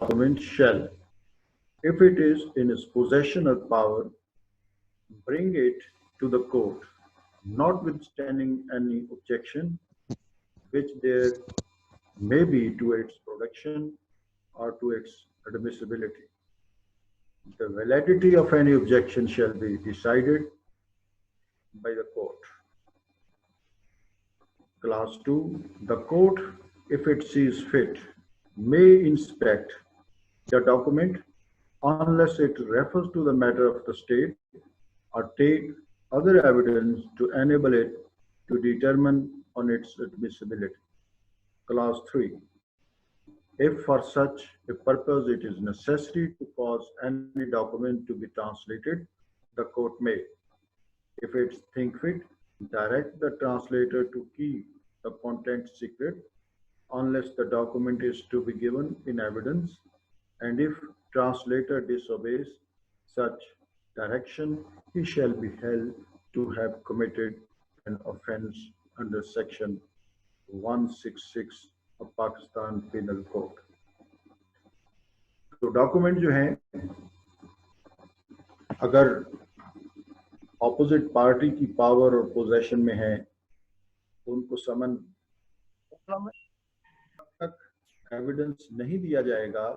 document shall, if it is in its possession or power, bring it to the court, notwithstanding any objection which there may be to its production or to its admissibility. The validity of any objection shall be decided by the court. Clause 2. The court, if it sees fit, may inspect the document unless it refers to the matter of the state or take other evidence to enable it to determine on its admissibility. Clause 3. If for such a purpose it is necessary to cause any document to be translated, the court may, if it think fit, direct the translator to keep the content secret unless the document is to be given in evidence, and if translator disobeys such direction, he shall be held to have committed an offense under section 166 of Pakistan Penal Code. तो document जो हैं अगर opposite party की power और possession में है तो उनको समन तक एविडेंस नहीं दिया जाएगा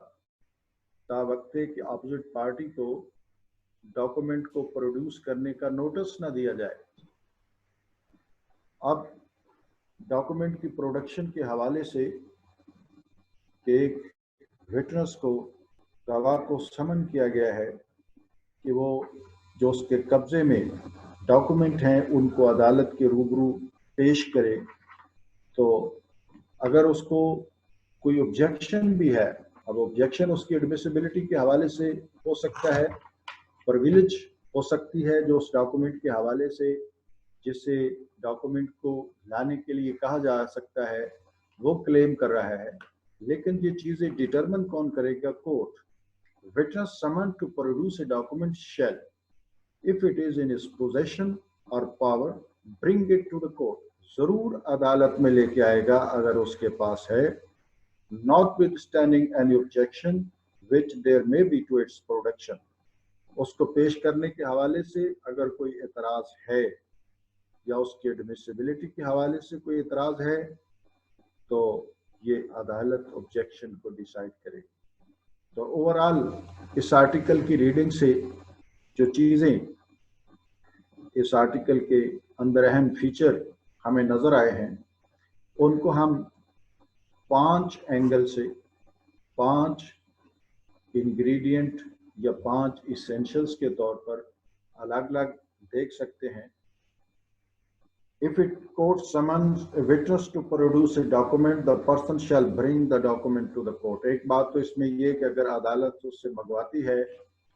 ता वक्त कि ऑपोजिट पार्टी को डॉक्यूमेंट को प्रोड्यूस करने का नोटिस ना दिया जाए। अब डॉक्यूमेंट की प्रोडक्शन के हवाले से एक विटनेस को, गवाह को समन किया गया है कि वो जो उसके कब्जे में डॉक्यूमेंट हैं उनको अदालत के रूबरू पेश करे। तो अगर उसको कोई ऑब्जेक्शन भी है, अब ऑब्जेक्शन उसकी एडमिसिबिलिटी के हवाले से हो सकता है, प्रिविलेज हो सकती है जो उस डॉक्यूमेंट के हवाले से जिससे डॉक्यूमेंट को लाने के लिए कहा जा सकता है वो क्लेम कर रहा है, लेकिन ये चीजें डिटरमिन कौन करेगा? Court. Witness summon to produce a document shall, if it is in his possession और power, bring it to the court, जरूर अदालत में लेके आएगा अगर उसके पास है, notwithstanding any objection which there may be to its production, उसको पेश करने के हवाले से अगर कोई एतराज है या उसकी एडमिसिबिलिटी के हवाले से कोई एतराज है तो ये अदालत ऑब्जेक्शन को डिसाइड करेगी। तो ओवरऑल इस आर्टिकल की रीडिंग से जो चीज़ें इस आर्टिकल के अंदर अहम फीचर हमें नज़र आए हैं उनको हम 5 एंगल से 5 इंग्रेडिएंट या 5 इसेंशियल्स के तौर पर अलग अलग देख सकते हैं। If it court summons a witness to produce a document, the person shall bring the document to the court. एक बात तो इसमें ये कि अगर अदालत उससे मंगवाती है,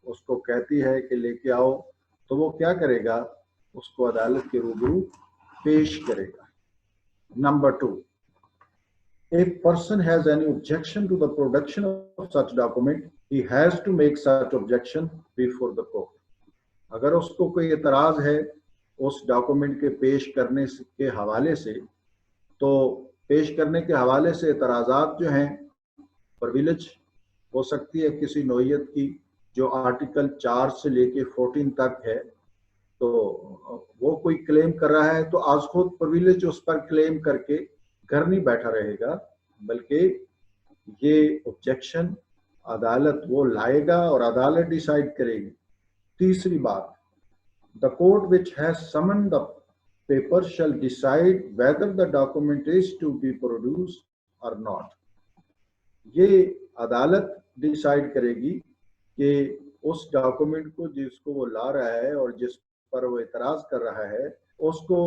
उसको कहती है कि लेके आओ, तो वो क्या करेगा? उसको अदालत के रूबरू पेश करेगा। Number 2, if person has any objection to the production of such document, he has to make such objection before the court. अगर उसको कोई एतराज है उस डॉक्यूमेंट के पेश करने के हवाले से, तो पेश करने के हवाले से एतराज़ात जो हैं प्रिविलेज हो सकती है किसी नौइयत की जो आर्टिकल 4 से लेके 14 तक है, तो वो कोई क्लेम कर रहा है तो आज खुद प्रिविलेज उस पर क्लेम करके घर नहीं बैठा रहेगा, बल्कि ये ऑब्जेक्शन अदालत वो लाएगा और अदालत डिसाइड करेगी। तीसरी बात, the court which has summoned the paper shall decide whether the document is to be produced or not. ये अदालत डिसाइड करेगी कि उस डॉक्यूमेंट को जिसको वो ला रहा है और जिस पर वो इतराज कर रहा है उसको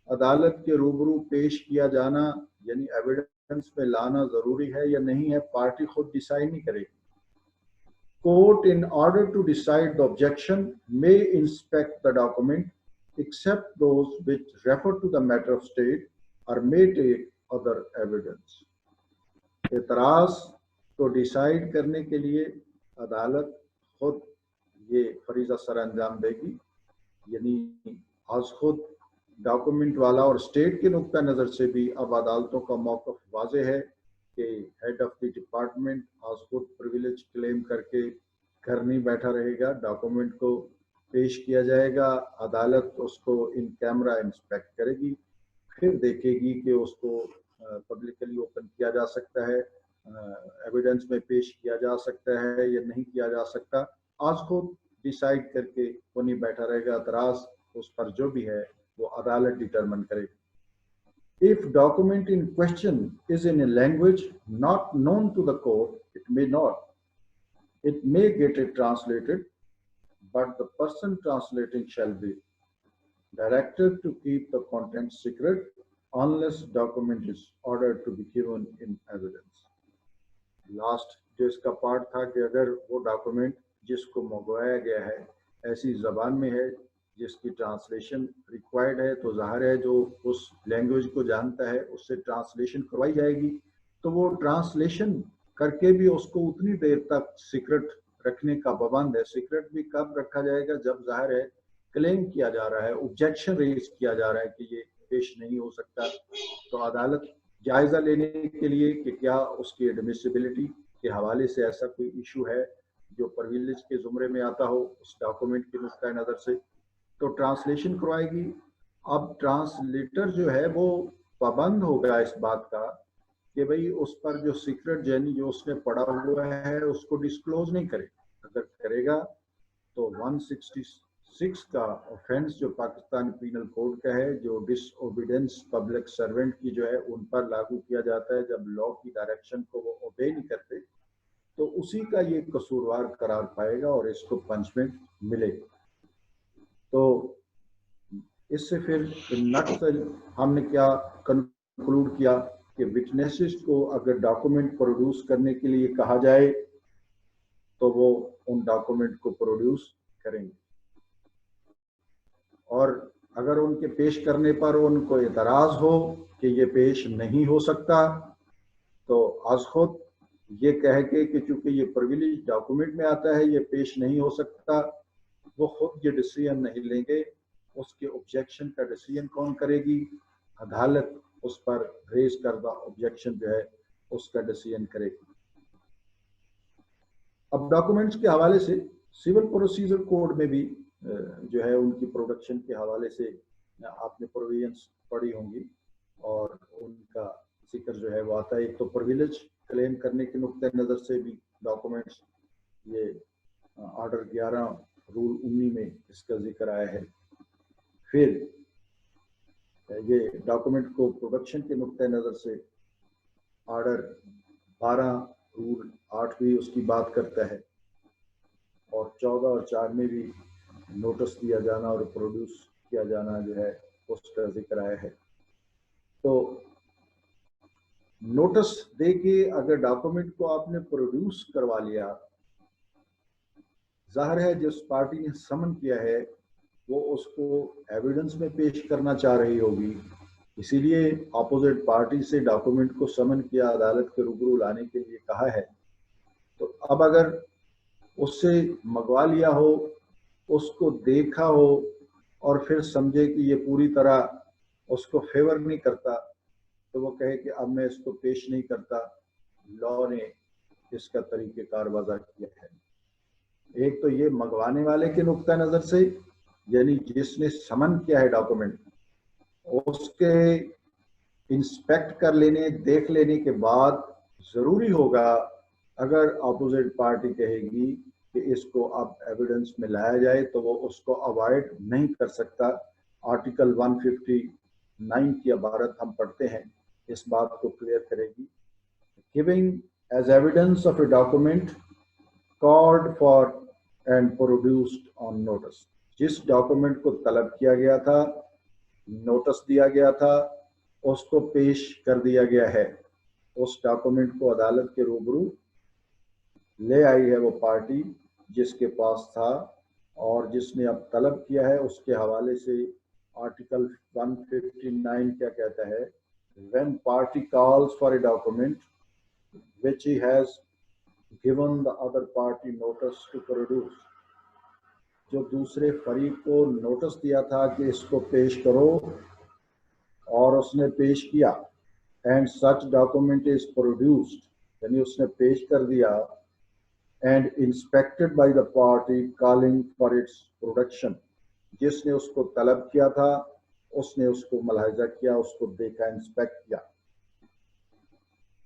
अदालत के रूबरू पेश किया जाना यानी एविडेंस में लाना जरूरी है या नहीं है, पार्टी खुद डिसाइड नहीं करेगी। Court, in order to decide the objection, may inspect the document except those which refer to the matter of state or may take other evidence. एतराज को डिसाइड करने के लिए अदालत खुद ये फरीज़ा सर अंजाम देगी, यानी आज खुद डॉक्यूमेंट वाला और स्टेट के नुक्ता नज़र से भी अब अदालतों का मौक़िफ़ वाज़ेह है کہ ہیڈ آف دی ڈپارٹمنٹ آج خود پریویلیج کلیم کر کے گھر نہیں بیٹھا رہے گا، ڈاکومنٹ کو پیش کیا جائے گا، عدالت اس کو ان کیمرہ انسپیکٹ کرے گی، پھر دیکھے گی کہ اس کو پبلکلی اوپن کیا جا سکتا ہے، ایویڈنس میں پیش کیا جا سکتا ہے یا نہیں کیا جا سکتا، آج خود ڈیسائیڈ کر کے وہ نہیں بیٹھا رہے گا، اعتراض اس پر جو بھی ہے وہ عدالت ڈیٹرمن کرے گی. If document in question is in a language not known to the court, it may not. It may get it translated, but the person translating shall be directed to keep the content secret unless document is ordered to be given in evidence. Last جو اس کا part تھا کہ اگر وہ document جس کو منگوایا گیا ہے ایسی زبان میں ہے جس کی ٹرانسلیشن ریکوائرڈ ہے، تو ظاہر ہے جو اس لینگویج کو جانتا ہے اس سے ٹرانسلیشن کروائی جائے گی، تو وہ ٹرانسلیشن کر کے بھی اس کو اتنی دیر تک سیکرٹ رکھنے کا پابند ہے. سیکرٹ بھی کب رکھا جائے گا؟ جب ظاہر ہے کلیم کیا جا رہا ہے، اوبجیکشن ریز کیا جا رہا ہے کہ یہ پیش نہیں ہو سکتا، تو عدالت جائزہ لینے کے لیے کہ کیا اس کی ایڈمیسیبلٹی کے حوالے سے ایسا کوئی ایشو ہے جو پرویلیج کے زمرے میں آتا ہو اس ڈاکومنٹ کے نقطۂ نظر سے، تو ٹرانسلیشن کروائے گی. اب ٹرانسلیٹر جو ہے وہ پابند ہوگا اس بات کا کہ بھئی اس پر جو سیکرٹ یعنی جو اس نے پڑھا ہوا ہے اس کو ڈسکلوز نہیں کرے. اگر کرے گا تو 166 کا آفینس جو پاکستان پینل کوڈ کا ہے، جو ڈس اوبیڈینس پبلک سرونٹ کی جو ہے ان پر لاگو کیا جاتا ہے جب لا کی ڈائریکشن کو وہ اوبے نہیں کرتے، تو اسی کا یہ قصوروار قرار پائے گا اور اس کو پنشمنٹ ملے گی. تو اس سے پھر نقص ہم نے کیا کنکلوڈ کیا کہ وٹنسز کو اگر ڈاکومنٹ پروڈیوس کرنے کے لیے کہا جائے تو وہ ان ڈاکومنٹ کو پروڈیوس کریں گے، اور اگر ان کے پیش کرنے پر ان کو اعتراض ہو کہ یہ پیش نہیں ہو سکتا تو از خود یہ کہہ کے کہ چونکہ یہ پرویلیج ڈاکومنٹ میں آتا ہے یہ پیش نہیں ہو سکتا، وہ خود یہ ڈیسیژن نہیں لیں گے. اس کے آبجیکشن کا ڈیسیژن کون کرے گی؟ عدالت اس پر ریز کردہ آبجیکشن جو ہے اس کا ڈیسیژن کرے گی. اب ڈاکومنٹس کے حوالے سے سول پروسیجر کوڈ میں بھی جو ہے ان کی پروڈکشن کے حوالے سے آپ نے پروویژنس پڑھی ہوں گی اور ان کا ذکر جو ہے وہ آتا ہے. ایک تو پرویلیج کلیم کرنے کے نقطۂ نظر سے بھی ڈاکومنٹس، یہ آرڈر 11 رول 19 میں اس کا ذکر آیا ہے. پھر یہ ڈاکومنٹ کو پروڈکشن کے نقطۂ نظر سے آرڈر 12 رول 8 بھی اس کی بات کرتا ہے، اور 14 اور 4 میں بھی نوٹس دیا جانا اور پروڈیوس کیا جانا جو ہے اس کا ذکر آیا ہے. تو نوٹس دے کے اگر ڈاکومنٹ کو آپ نے پروڈیوس کروا لیا، ظاہر ہے جس پارٹی نے سمن کیا ہے وہ اس کو ایویڈنس میں پیش کرنا چاہ رہی ہوگی، اسی لیے اپوزٹ پارٹی سے ڈاکومنٹ کو سمن کیا، عدالت کے روبرو لانے کے لیے کہا ہے. تو اب اگر اس سے منگوا لیا ہو، اس کو دیکھا ہو اور پھر سمجھے کہ یہ پوری طرح اس کو فیور نہیں کرتا تو وہ کہے کہ اب میں اس کو پیش نہیں کرتا. لا نے اس کا طریقہ کار وضع کیا ہے. ایک تو یہ منگوانے والے کے نقطہ نظر سے، یعنی جس نے سمن کیا ہے ڈاکومنٹ، اس کے انسپیکٹ کر لینے، دیکھ لینے کے بعد ضروری ہوگا اگر اپوزٹ پارٹی کہے گی کہ اس کو اب ایویڈنس میں لایا جائے تو وہ اس کو اوائڈ نہیں کر سکتا. آرٹیکل 159 کی عبارت ہم پڑھتے ہیں، اس بات کو کلیئر کرے گی. Giving as evidence of a document called for and produced on notice. جس ڈاکومنٹ کو طلب کیا گیا تھا، نوٹس دیا گیا تھا، اس کو پیش کر دیا گیا ہے، اس ڈاکومنٹ کو عدالت کے روبرو لے آئی ہے وہ پارٹی جس کے پاس تھا اور جس نے اب طلب کیا ہے. اس کے حوالے سے آرٹیکل 159 کیا کہتا ہے؟ When party calls for a document which he has given the other party notice to produce. جو دوسرے فریق کو نوٹس دیا تھا کہ اس کو پیش کرو اور اس نے پیش کیا، and such document is produced, यानी उसने पेश कर दिया, and inspected by the party calling for its production, जिसने उसको तलब किया था उसने उसको मुलाहिजा किया, उसको देखा, इंस्पेक्ट किया,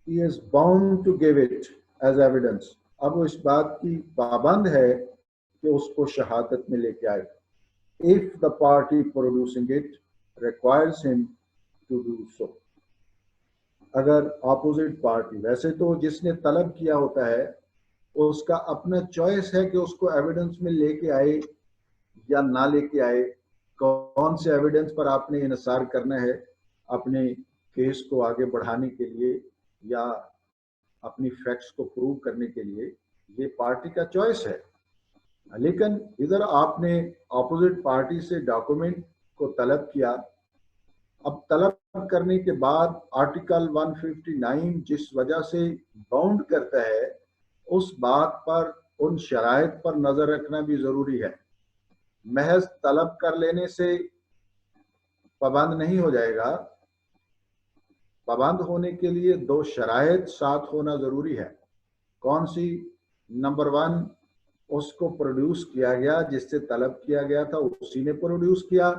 he is bound to give it as evidence, अब वो इस बात की पाबंद है कि उसको शहादत में लेके आए, if the party producing it requires him to do so, अगर ऑपोजिट पार्टी, वैसे तो जिसने तलब किया होता है उसका अपना चॉइस है कि उसको एविडेंस में लेके आए या ना लेके आए, कौन से एविडेंस पर आपने इनसार करना है अपने केस को आगे बढ़ाने के लिए या अपनी फैक्ट्स को प्रूव करने के लिए, ये पार्टी का चॉइस है। लेकिन इधर आपने ऑपोजिट पार्टी से डॉक्यूमेंट को तलब किया, अब तलब करने के बाद आर्टिकल 159 जिस वजह से बाउंड करता है उस बात पर, उन शराइत पर नजर रखना भी जरूरी है। महज तलब कर लेने से पाबंद नहीं हो जाएगा, पाबंद होने के लिए दो शराइत साथ होना जरूरी है। कौन सी? नंबर 1, उसको प्रोड्यूस किया गया, जिससे तलब किया गया था उसी ने प्रोड्यूस किया,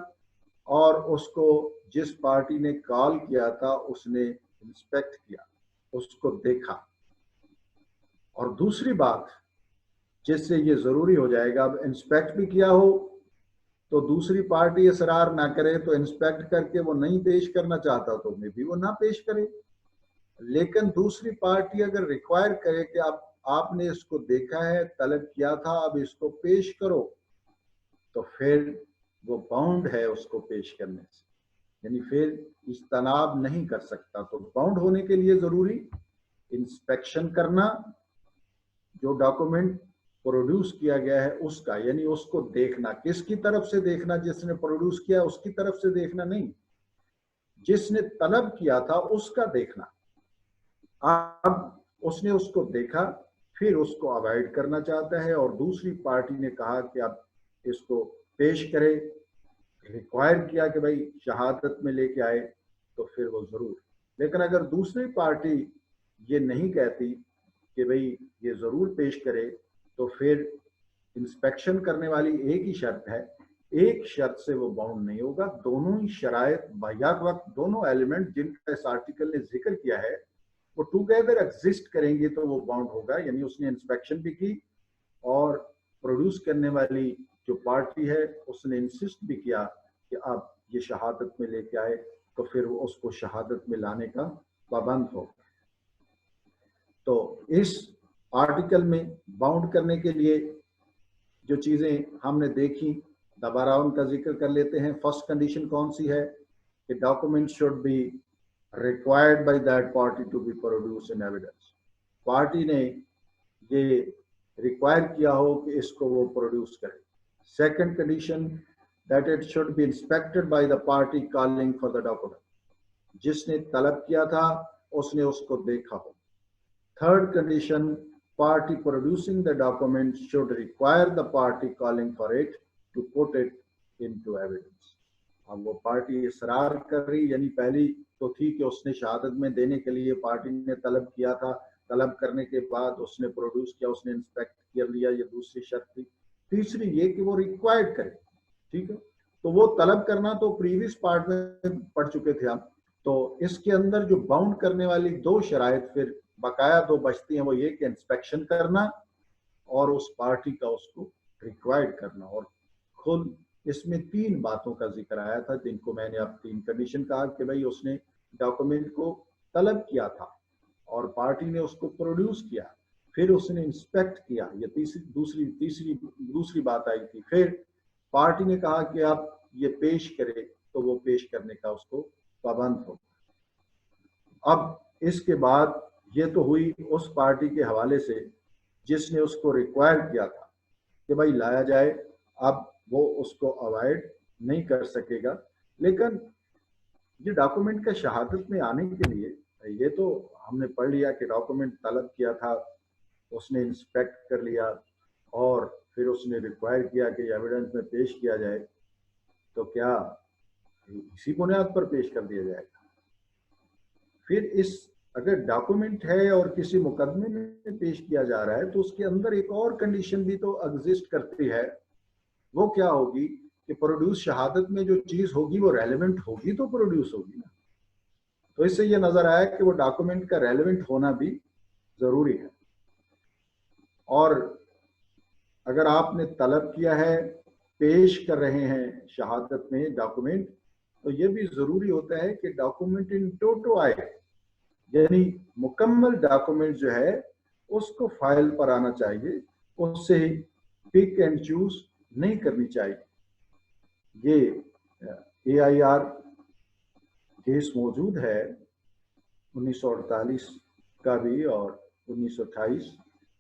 और उसको जिस पार्टी ने कॉल किया था उसने इंस्पेक्ट किया, उसको देखा। और दूसरी बात जिससे ये जरूरी हो जाएगा, अब इंस्पेक्ट भी किया हो तो दूसरी पार्टी इसरार ना करे, तो इंस्पेक्ट करके वो नहीं पेश करना चाहता तो मे भी वो ना पेश करे, लेकिन दूसरी पार्टी अगर रिक्वायर करे कि आपने इसको देखा है, तलब किया था, अब इसको पेश करो, तो फिर वो बाउंड है उसको पेश करने से, यानी फिर इज्तनाब नहीं कर सकता। तो बाउंड होने के लिए जरूरी इंस्पेक्शन करना, जो डॉक्यूमेंट प्रोड्यूस किया गया है उसका, यानी उसको देखना। किसकी तरफ से देखना? जिसने प्रोड्यूस किया उसकी तरफ से देखना नहीं, जिसने तलब किया था उसका देखना। अब उसने उसको देखा, फिर उसको अवॉइड करना चाहता है और दूसरी पार्टी ने कहा कि अब इसको पेश करे, रिक्वायर किया कि भाई शहादत में लेके आए, तो फिर वो जरूर। लेकिन अगर दूसरी पार्टी ये नहीं कहती कि भाई ये जरूर पेश करे, तो फिर इंस्पेक्शन करने वाली एक ही शर्त है, एक शर्त से वो बाउंड नहीं होगा। दोनों ही शराइत बायात वक्त, दोनों एलिमेंट जिनका इस आर्टिकल ने जिक्र किया है वो टुगेदर एग्जिस्ट करेंगे तो वो बाउंड होगा। यानी उसने इंस्पेक्शन भी की और प्रोड्यूस करने वाली जो पार्टी है उसने इंसिस्ट भी किया कि आप ये शहादत में लेके आए, तो फिर वो उसको शहादत में लाने का पाबंद हो। तो इस आर्टिकल में बाउंड करने के लिए जो चीजें हमने देखी, दोबारा उनका जिक्र कर लेते हैं। फर्स्ट कंडीशन कौन सी है कि document should be required by that party to be produce in evidence, party ने ये रिक्वायर किया हो कि इसको वो प्रोड्यूस करे। Second condition that it should be inspected by the party calling for the document, जिसने तलब किया था उसने उसको देखा हो। Third condition, party producing the document should require the party calling for it to put it into evidence। अब वो पार्टी इसरार कर रही, यानी पहली तो थी कि उसने शहादत में देने के लिए पार्टी ने तलब किया था, तलब करने के बाद उसने प्रोड्यूस किया, उसने इंस्पेक्ट कर लिया, ये दूसरी शर्त थी। तीसरी ये कि वो रिक्वायर्ड करे, ठीक है। तो वो तलब करना तो प्रीवियस पार्ट में पढ़ चुके थे हम। तो इसके अंदर जो बाउंड करने वाली दो शराइत फिर बकाया दो बचती हैं, वो ये कि इंस्पेक्शन करना और उस पार्टी का उसको रिक्वायर्ड करना। और खुद इसमें तीन बातों का जिक्र आया था जिनको मैंने अब तीन कंडीशन कहा कि भाई उसने डॉक्यूमेंट को तलब किया था और पार्टी ने उसको प्रोड्यूस किया, फिर उसने इंस्पेक्ट किया, ये दूसरी बात आई थी। फिर पार्टी ने कहा कि आप ये पेश करे, तो वो पेश करने का उसको पाबंद हो। अब इसके बाद ये तो हुई उस पार्टी के हवाले से जिसने उसको रिक्वायर किया था कि भाई लाया जाए, अब वो उसको अवॉइड नहीं कर सकेगा। लेकिन ये डॉक्यूमेंट का शहादत में आने के लिए, ये तो हमने पढ़ लिया कि डॉक्यूमेंट तलब किया था, उसने इंस्पेक्ट कर लिया और फिर उसने रिक्वायर किया कि एविडेंस में पेश किया जाए, तो क्या इसी बुनियाद पर पेश कर दिया जाएगा? फिर इस अगर डॉक्यूमेंट है और किसी मुकदमे में पेश किया जा रहा है तो उसके अंदर एक और कंडीशन भी तो एग्जिस्ट करती है। वो क्या होगी कि प्रोड्यूस शहादत में जो चीज होगी वो रेलेवेंट होगी तो प्रोड्यूस होगी ना। तो इससे ये नजर आया कि वो डॉक्यूमेंट का रेलेवेंट होना भी जरूरी है। और अगर आपने तलब किया है, पेश कर रहे हैं शहादत में डॉक्यूमेंट, तो ये भी जरूरी होता है कि डॉक्यूमेंट इन टोटो आए, यानी मुकम्मल डॉक्यूमेंट जो है उसको फाइल पर आना चाहिए, उससे पिक एंड चूज नहीं करनी चाहिए। ये AIR केस मौजूद है 1948 का भी और 1928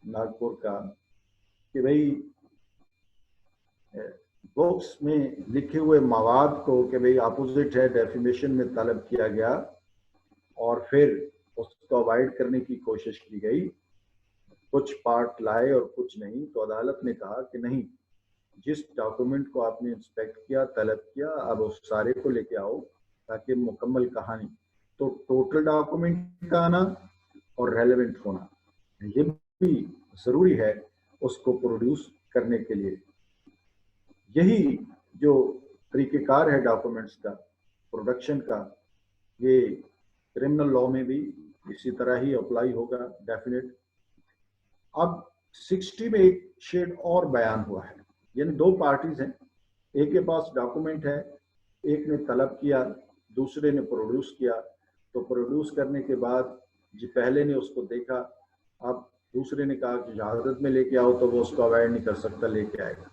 नागपुर का, कि भाई बुक्स में लिखे हुए मवाद को कि भाई अपोजिट है, डेफिमेशन में तलब किया गया और फिर उसको अवॉइड करने की कोशिश की गई, कुछ पार्ट लाए और कुछ नहीं। तो अदालत ने कहा कि नहीं, जिस डॉक्यूमेंट को आपने इंस्पेक्ट किया, तलब किया, अब उस सारे को लेके आओ ताकि मुकम्मल कहानी। तो टोटल डॉक्यूमेंट का आना और रेलेवेंट होना ये भी जरूरी है उसको प्रोड्यूस करने के लिए। यही जो तरीक़ेकार है डॉक्यूमेंट्स का प्रोडक्शन का, ये क्रिमिनल लॉ में भी इसी तरह ही अप्लाई होगा डेफिनेट। अब 60 में एक शेड और बयान हुआ है, यानी दो पार्टीज हैं, एक के पास डॉक्यूमेंट है, एक ने तलब किया, दूसरे ने प्रोड्यूस किया। तो प्रोड्यूस करने के बाद जो पहले ने उसको देखा, अब दूसरे ने कहा कि शहादत में लेके आओ, तो वो उसको अवॉइड नहीं कर सकता, लेके आएगा।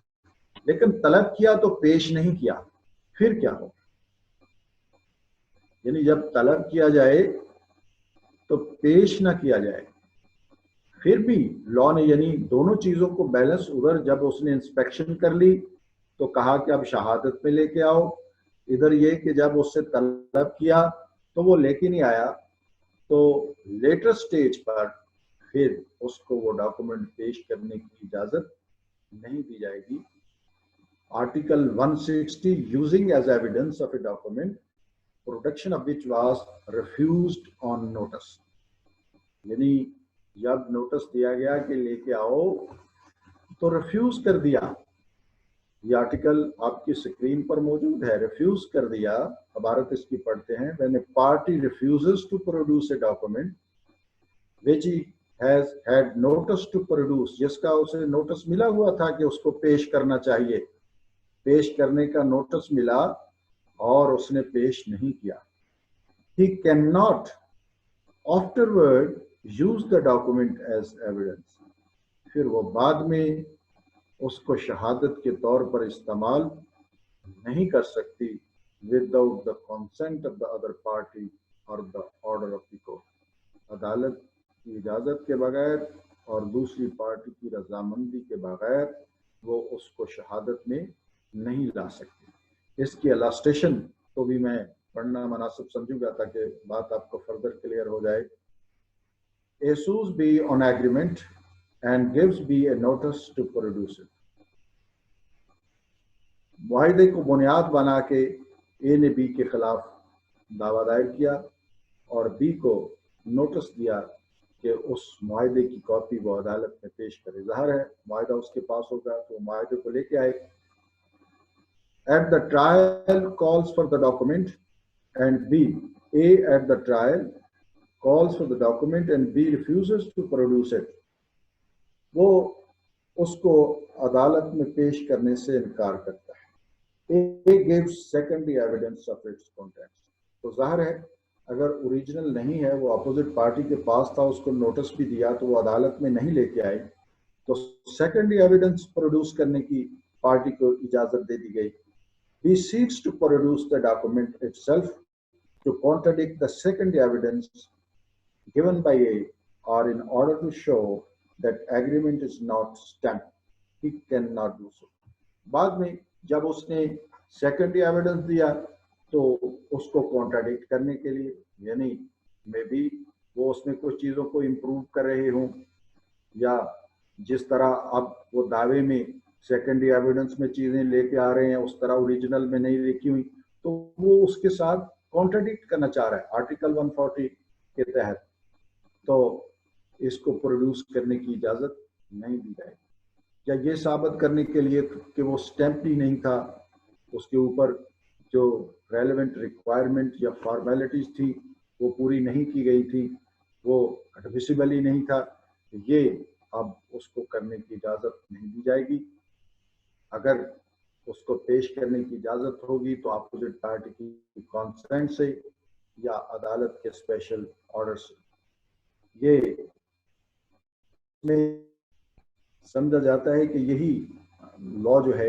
लेकिन तलब किया तो पेश नहीं किया, फिर क्या हो? यानी जब तलब किया जाए तो पेश ना किया जाए, फिर भी लॉ ने यानी दोनों चीजों को बैलेंस, उधर जब उसने इंस्पेक्शन कर ली तो कहा कि अब शहादत में लेके आओ, इधर ये कि जब उससे तलब किया तो वो लेके नहीं आया, तो लेटर स्टेज पर फिर उसको वो डॉक्यूमेंट पेश करने की इजाजत नहीं दी जाएगी। Article 160 using as evidence of a document production of which was refused on notice, यानी जब नोटिस दिया गया कि लेके आओ तो रिफ्यूज कर दिया। ये आर्टिकल आपकी स्क्रीन पर मौजूद है, रिफ्यूज कर दिया। अब भारत इसकी पढ़ते हैं। When a party refuses to produce a document which he has had notice to produce, जिसका उसे नोटिस मिला हुआ था कि उसको पेश करना चाहिए, पेश करने का नोटिस मिला और उसने पेश नहीं किया, he cannot afterward use the document as evidence, फिर वो बाद में उसको शहादत के तौर पर इस्तेमाल नहीं कर सकती without the consent of the other party और the order of the court, अदालत की इजाजत के बगैर और दूसरी पार्टी की रजामंदी के बगैर वो उसको शहादत में नहीं ला सकती। इसकी इलस्ट्रेशन को भी मैं पढ़ना मुनासिब समझूंगा ताकि बात आपको फर्दर क्लियर हो जाए। A sues be on agreement and gives be a notice to produce it, मुआहिदे को बुनियाद बना के ए ने बी के खिलाफ दावा दायर किया और बी को नोटिस दिया कि उस मुआहिदे की कॉपी वो अदालत में पेश करे। ज़ाहिर है मुआहिदा उसके पास होगा तो मुआहिदे को लेके आए। At the trial calls for the document and B, A at the trial calls for the document and B refuses to produce it, वो उसको अदालत में पेश करने से इनकार करता है। A gives secondary evidence of its contents, तो जाहिर है अगर ओरिजिनल नहीं है, वो अपोजिट पार्टी के पास था, उसको नोटिस भी दिया तो वो अदालत में नहीं लेके आए, तो सेकेंडरी एविडेंस प्रोड्यूस करने की पार्टी को इजाजत दे दी गई। He seeks to produce the document itself to contradict the secondary evidence given by A, or in order to show that agreement is not stamped, he cannot do so. बाद में जब उसने secondary evidence दिया तो उसको contradict करने के लिए, यानी मे बी वो उसमें कुछ चीज़ों को इम्प्रूव कर रहे हों, या जिस तरह अब वो दावे में सेकेंडरी एविडेंस में चीज़ें लेके आ रहे हैं उस तरह ओरिजिनल में नहीं लिखी हुई, तो वो उसके साथ कॉन्ट्राडिक्ट करना चाह रहा है। आर्टिकल 140 के तहत तो इसको प्रोड्यूस करने की इजाज़त नहीं दी जाएगी, या ये साबित करने के लिए कि वो स्टैम्प ही नहीं था, उसके ऊपर जो रेलेवेंट रिक्वायरमेंट या फॉर्मेलिटीज़ थी वो पूरी नहीं की गई थी, वो एडमिसिबल ही नहीं था, ये अब उसको करने की इजाज़त नहीं दी जाएगी। अगर उसको पेश करने की इजाज़त होगी तो अपोजिट पार्टी की कॉन्सेंट से या अदालत के स्पेशल ऑर्डर से। ये में समझा जाता है कि यही लॉ जो है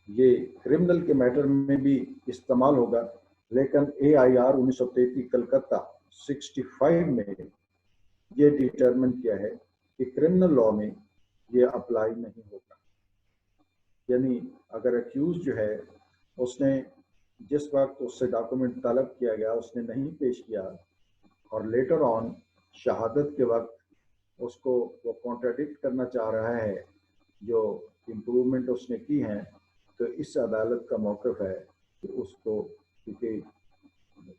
ये क्रिमिनल के मैटर में भी इस्तेमाल होगा, लेकिन AIR 1933 कलकत्ता 65 में ये डिटरमिन किया है कि क्रिमिनल लॉ में ये अप्लाई नहीं होगा। यानी अगर अक्यूज जो है उसने जिस वक्त उससे डॉक्यूमेंट तलब किया गया उसने नहीं पेश किया और लेटर ऑन शहादत के वक्त उसको वो कॉन्ट्राडिक्ट करना चाह रहा है जो इम्प्रूवमेंट उसने की हैं, तो इस अदालत का मौक़िफ़ है कि उसको, क्योंकि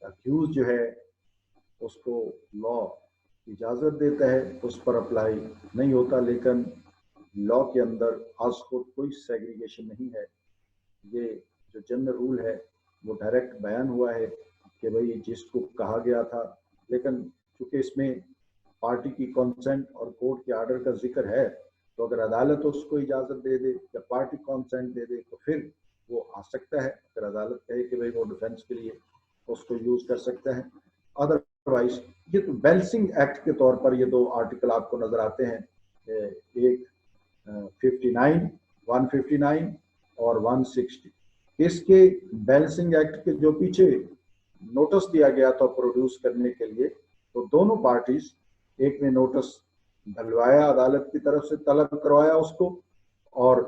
अक्यूज जो है उसको लॉ इजाज़त देता है, उस पर अप्लाई नहीं होता, लेकिन लॉ के अंदर आज खुद कोई सेग्रीगेशन नहीं है। ये जो जनरल रूल है वो डायरेक्ट बयान हुआ है कि भाई जिसको कहा गया था, लेकिन चूँकि इसमें पार्टी की कंसेंट और कोर्ट के आर्डर का जिक्र है, तो अगर अदालत उसको इजाज़त दे दे या पार्टी कंसेंट दे दे तो फिर वो आ सकता है। अगर अदालत कहे कि भाई वो डिफेंस के लिए उसको यूज़ कर सकता है, अदरवाइज ये तो बैलेंसिंग एक्ट के तौर पर ये दो आर्टिकल आपको नज़र आते हैं, एक 59, 159 और 160। इसके बैलेंसिंग एक्ट के जो पीछे नोटिस दिया गया था प्रोड्यूस करने के लिए, तो दोनों पार्टीज, एक ने नोटिस डलवाया अदालत की तरफ से, तलब करवाया उसको, और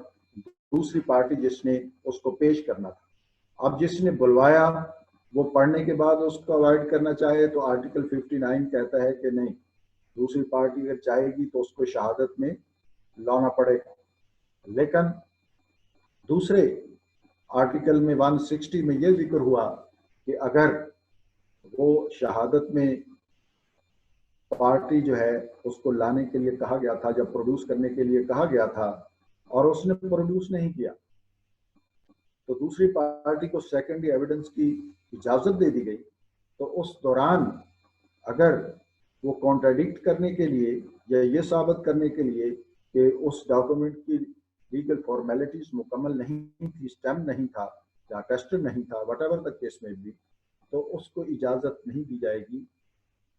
दूसरी पार्टी जिसने उसको पेश करना था। अब जिसने बुलवाया वो पढ़ने के बाद उसको अवॉइड करना चाहे तो आर्टिकल 59 कहता है कि नहीं, दूसरी पार्टी अगर चाहेगी तो उसको शहादत में लाना पड़ेगा। लेकिन दूसरे आर्टिकल में 160 में यह जिक्र हुआ कि अगर वो शहादत में पार्टी जो है उसको लाने के लिए कहा गया था, जब प्रोड्यूस करने के लिए कहा गया था और उसने प्रोड्यूस नहीं किया, तो दूसरी पार्टी को सेकेंडरी एविडेंस की इजाज़त दे दी गई, तो उस दौरान अगर वो कॉन्ट्राडिक्ट करने के लिए या ये साबित करने के लिए कि उस डॉक्यूमेंट की लीगल फॉर्मेलिटीज मुकम्मल नहीं थी, स्टैम्प नहीं था या टेस्टेड नहीं था, व्हाटएवर द केस में भी, तो उसको इजाज़त नहीं दी जाएगी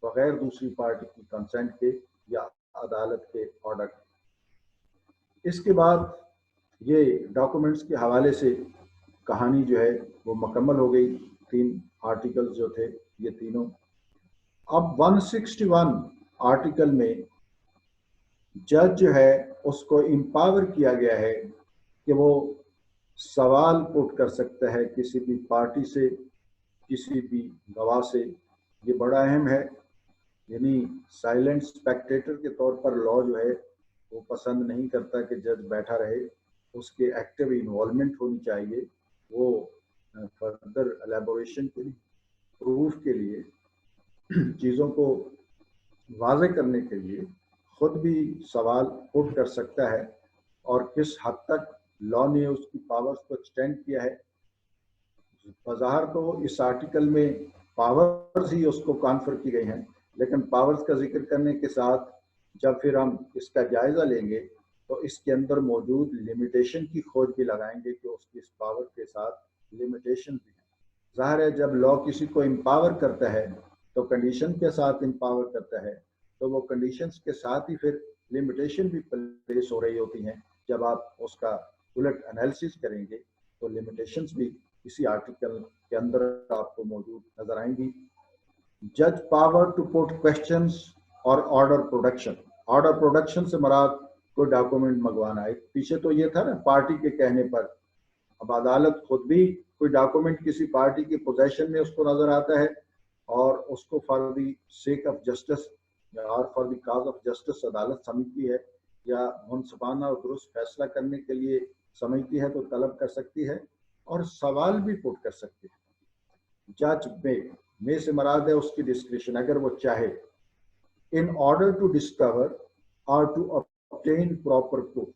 बगैर दूसरी पार्टी की कंसेंट के या अदालत के ऑर्डर के। इसके बाद ये डॉक्यूमेंट्स के हवाले से कहानी जो है वो मुकम्मल हो गई। 3 आर्टिकल्स जो थे ये तीनों। अब 161 आर्टिकल में जज जो है उसको एम्पावर किया गया है कि वो सवाल पुट कर सकता है किसी भी पार्टी से, किसी भी गवाह से। ये बड़ा अहम है, यानी साइलेंट स्पेक्टेटर के तौर पर लॉ जो है वो पसंद नहीं करता कि जज बैठा रहे, उसके एक्टिव इन्वॉल्वमेंट होनी चाहिए। वो फर्दर एलेबोरेशन के लिए, प्रूफ के लिए, चीज़ों को वाज़ेह करने के लिए खुद भी सवाल पुट कर सकता है, और किस हद तक लॉ ने उसकी पावर्स को एक्सटेंड किया है। बज़ाहिर तो इस आर्टिकल में पावर्स ही उसको कॉन्फर की गई हैं, लेकिन पावर्स का जिक्र करने के साथ जब फिर हम इसका जायज़ा लेंगे तो इसके अंदर मौजूद लिमिटेशन की खोज भी लगाएंगे कि उसकी इस पावर के साथ लिमिटेशन भी है। ज़ाहिर है जब लॉ किसी को एम्पावर करता है तो कंडीशन के साथ एम्पावर करता है, तो वो कंडीशंस के साथ ही फिर लिमिटेशन भी प्लेस हो रही होती हैं। जब आप उसका उलट एनालिसिस करेंगे तो लिमिटेशंस भी इसी आर्टिकल के अंदर आपको मौजूद नजर आएंगी। जज पावर टू पुट क्वेश्चंस और ऑर्डर प्रोडक्शन। ऑर्डर प्रोडक्शन से मराद कोई डॉक्यूमेंट मंगवाना है। पीछे तो ये था ना पार्टी के कहने पर, अब अदालत खुद भी कोई डॉक्यूमेंट किसी पार्टी के पोजेशन में उसको नजर आता है और उसको for the sake of justice और for the cause of justice अदालत समझती है या मुनसिफाना और दुरुस्त फैसला करने के लिए समझती है तो तलब कर सकती है और सवाल भी पुट कर सकती है। जज में से मराद है उसकी डिस्क्रिप्शन, अगर वो चाहे in order to discover or to obtain proper proof,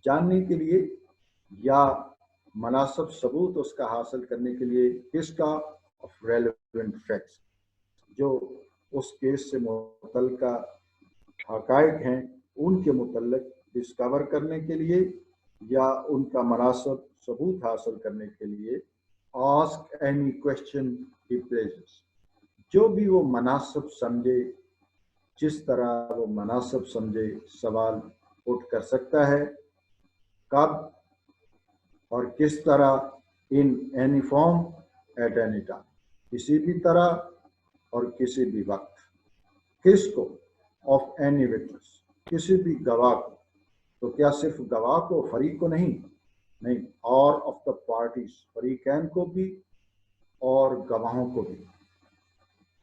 जानने के लिए या मुनासिब सबूत उसका हासिल करने के लिए किसका, of relevant facts, जो उस केस से मुतल्लिका हक़ाइक़ हैं उनके मुतल्लिक डिस्कवर करने के लिए या उनका मुनासिब सबूत हासिल करने के लिए ask any question he pleases, जो भी वो मुनासिब समझे, जिस तरह वो मुनासिब समझे सवाल पुट कर सकता है, कब और किस तरह, in any form at any time, किसी भी तरह और किसी भी वक्त, किसको, ऑफ एनी विटनेस, किसी भी गवाह को, तो क्या सिर्फ गवाह को, फरीक को नहीं, और ऑफ द पार्टीज, फरीकैन को भी और गवाहों को भी,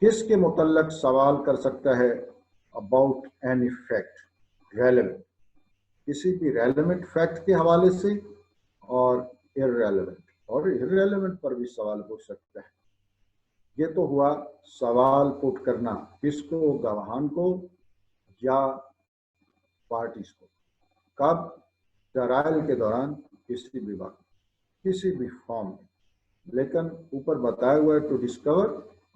किसके मुतल्लक सवाल कर सकता है, अबाउट एनी फैक्ट रेलेवेंट, किसी भी रेलेवेंट फैक्ट के हवाले से, और इर्रेलेवेंट पर भी सवाल पूछ सकता है। ये तो हुआ सवाल पुट करना, किसको, गवाहान को या पार्टीज को, कब, ट्रायल के दौरान, किसी भी वक्त, किसी भी फॉर्म में, लेकिन ऊपर बताया हुआ है टू डिस्कवर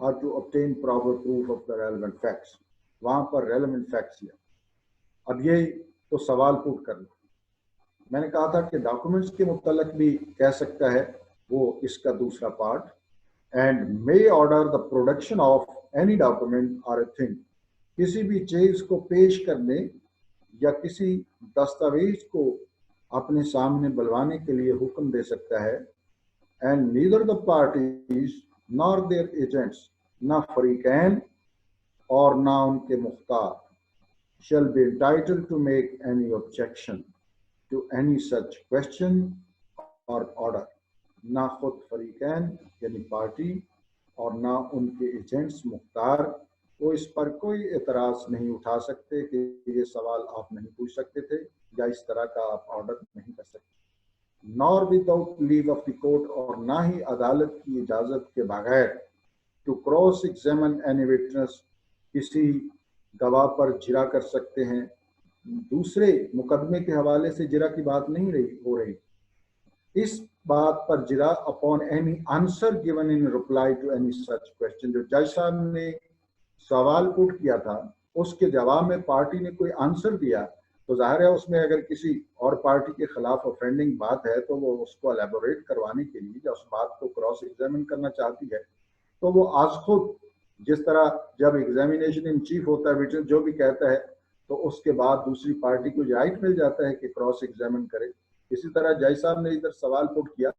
और to obtain proper proof of the relevant facts, वहां पर रेलेवेंट फैक्ट्स लिया। अब ये तो सवाल पुट करना, मैंने कहा था कि डॉक्यूमेंट्स के मुतल्लिक भी कह सकता है, वो इसका दूसरा part, and may order the production of any document और ए थिंग, किसी भी चीज को पेश करने या किसी दस्तावेज को अपने सामने बुलवाने के लिए हुक्म दे सकता है, and neither the parties nor their agents, ना फरीकैन और ना उनके Mukhtar, shall be entitled to make any objection to any such question or order, ना खुद फरीकैन यानी पार्टी और ना उनके एजेंट्स मुख्तार वो इस पर कोई एतराज़ नहीं उठा सकते कि ये सवाल आप नहीं पूछ सकते थे या इस तरह का आप ऑर्डर नहीं कर सकते, nor without leave of the court, और ना ही अदालत की इजाज़त के बगैर, to cross examine any witness, किसी गवाह पर जिरा कर सकते हैं। दूसरे मुकदमे के हवाले से जिरा की बात नहीं हो रही, इस बात पर जिरा upon any answer given in reply to any such question, जो जज साहब ने सवाल पुट किया था उसके जवाब में पार्टी ने कोई आंसर दिया, तो जाहिर है उसमें अगर किसी और पार्टी के खिलाफ ऑफेंडिंग बात है तो वो उसको एलेबोरेट करवाने के लिए या उस बात को क्रॉस एग्जामिन करना चाहती है, तो वो आज खुद, जिस तरह जब एग्जामिनेशन इन चीफ होता है, विटनेस जो भी कहता है तो उसके बाद दूसरी पार्टी को राइट मिल जाता है कि क्रॉस एग्जामिन करे। इसी तरह जज साहब ने इधर सवाल पुट किया